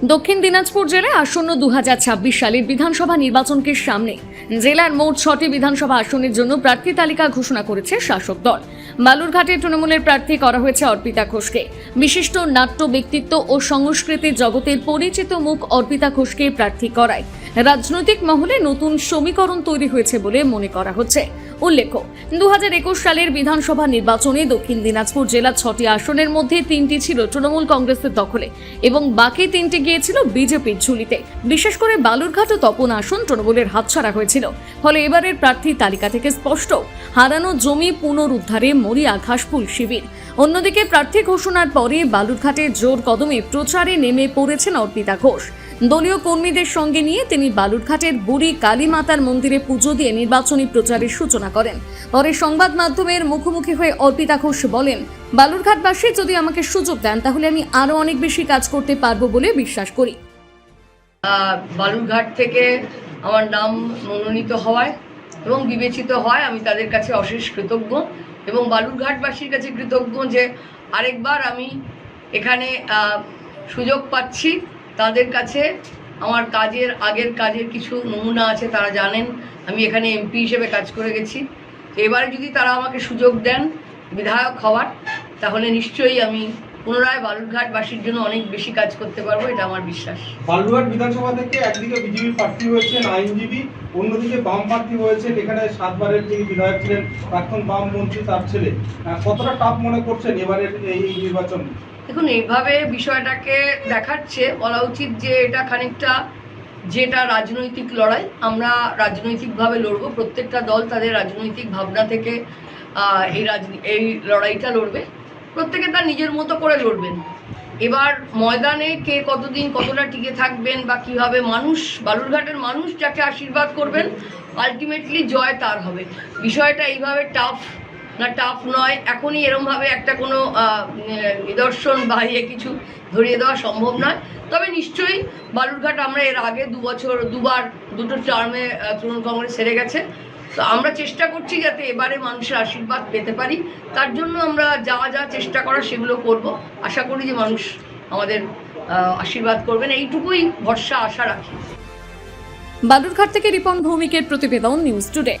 দক্ষিণ দিনাজপুর জেলায় আসন্ন 2026 সালের বিধানসভা নির্বাচনকে সামনে জেলার মোট 6টি বিধানসভা আসনের জন্য প্রার্থী তালিকা ঘোষণা করেছে শাসক দল। বালুরঘাটে তৃণমূলের প্রার্থী করা হয়েছে অর্পিতা ঘোষকে। বিশিষ্ট নাট্য ব্যক্তিত্ব ও সংস্কৃতি জগতের পরিচিত মুখ অর্পিতা ঘোষকে প্রার্থী করায় রাজনৈতিক মহলে নতুন সমীকরণ তৈরি হয়েছে বলে মনে করা হচ্ছে। উল্লেখ্য, 2021 সালের বিধানসভা নির্বাচনে দক্ষিণ দিনাজপুর জেলার 6টি আসনের মধ্যে 3টি ছিল তৃণমূল কংগ্রেসের দখলে এবং বাকি 3টি গিয়েছিল বিজেপির ঝুলিতে। বিশেষ করে বালুরঘাট ও তপন আসন তৃণমূলের হাতছাড়া হয়েছিল। ফলে এবারের প্রার্থী তালিকা থেকে স্পষ্ট, হারানো জমি পুনরুদ্ধারে মরিয়া ঘাসফুল শিবির। অন্যদিকে প্রার্থী ঘোষণার পরে বালুরঘাটে জোর কদমে প্রচারে নেমে পড়েছেন অর্পিতা ঘোষ। দলীয় কর্মীদের সঙ্গে নিয়ে তিনি বালুরঘাটের বুড়ি কালী মাতার মন্দিরে পুজো দিয়ে নির্বাচনী প্রচারের সূচনা করেন। পরে সংবাদ মাধ্যমের মুখোমুখি হয়ে অর্পিতা ঘোষ বলেন, বালুরঘাটবাসী যদি আমাকে সুযোগ দেন তাহলে আমি আরো অনেক বেশি কাজ করতে পারবো বলে বিশ্বাস করি। বালুরঘাট থেকে আমার নাম মনোনীত হওয়ায় এবং বিবেচিত হয় আমি তাদের কাছে অশেষ কৃতজ্ঞ এবং বালুরঘাটবাসীর কাছে কৃতজ্ঞ যে আরেকবার আমি এখানে সুযোগ পাচ্ছি। তাদের কাছে আমার আগের কাজের কিছু নমুনা আছে, তারা জানেন আমি এখানে এমপি হিসেবে কাজ করে গেছি। তো এবারে যদি তারা আমাকে সুযোগ দেন বিধায়ক হওয়ার, তাহলে নিশ্চয়ই আমি পুনরায় বালুরঘাটবাসীর জন্য অনেক বেশি কাজ করতে পারবো, এটা আমার বিশ্বাস। বালুরঘাট বিধানসভা থেকে একদিকে বিজেপি প্রার্থী হয়েছেন আইনজীবী, অন্যদিকে বাম প্রার্থী হয়েছেন এখানে 7 বারের যিনি বিধায়ক ছিলেন প্রাক্তন বাম মন্ত্রী তার ছেলে। কতটা টাফ মনে করছেন এবারের এই নির্বাচন? দেখুন, এইভাবে বিষয়টাকে দেখাচ্ছে বলা উচিত যে এটা খানিকটা যেটা রাজনৈতিক লড়াই, আমরা রাজনৈতিকভাবে লড়বো। প্রত্যেকটা দল তাদের রাজনৈতিক ভাবনা থেকে এই লড়াইটা লড়বে, প্রত্যেকে তার নিজের মতো করে লড়বেন। এবার ময়দানে কে কতদিন কতটা টিকে থাকবেন বা কীভাবে মানুষ, বালুরঘাটের মানুষ যাকে আশীর্বাদ করবেন আলটিমেটলি জয় তার হবে। বিষয়টা এইভাবে টাফ নয়, এখনই এরমভাবে একটা কোনো নিদর্শন বা কিছু ধরিয়ে দেওয়া সম্ভব নয়। তবে নিশ্চয়ই বালুরঘাট আমরা এর আগে দুটো টার্মে তৃণমূল কংগ্রেস হেরে গেছে। তো আমরা চেষ্টা করছি যাতে এবারে মানুষের আশীর্বাদ পেতে পারি, তার জন্য আমরা যা চেষ্টা করার সেগুলো করব। আশা করি যে মানুষ আমাদের আশীর্বাদ করবেন, এইটুকুই ভরসা আশা রাখি। বালুরঘাট থেকে রিপন ভৌমিকের প্রতিবেদন, নিউজ টুডে।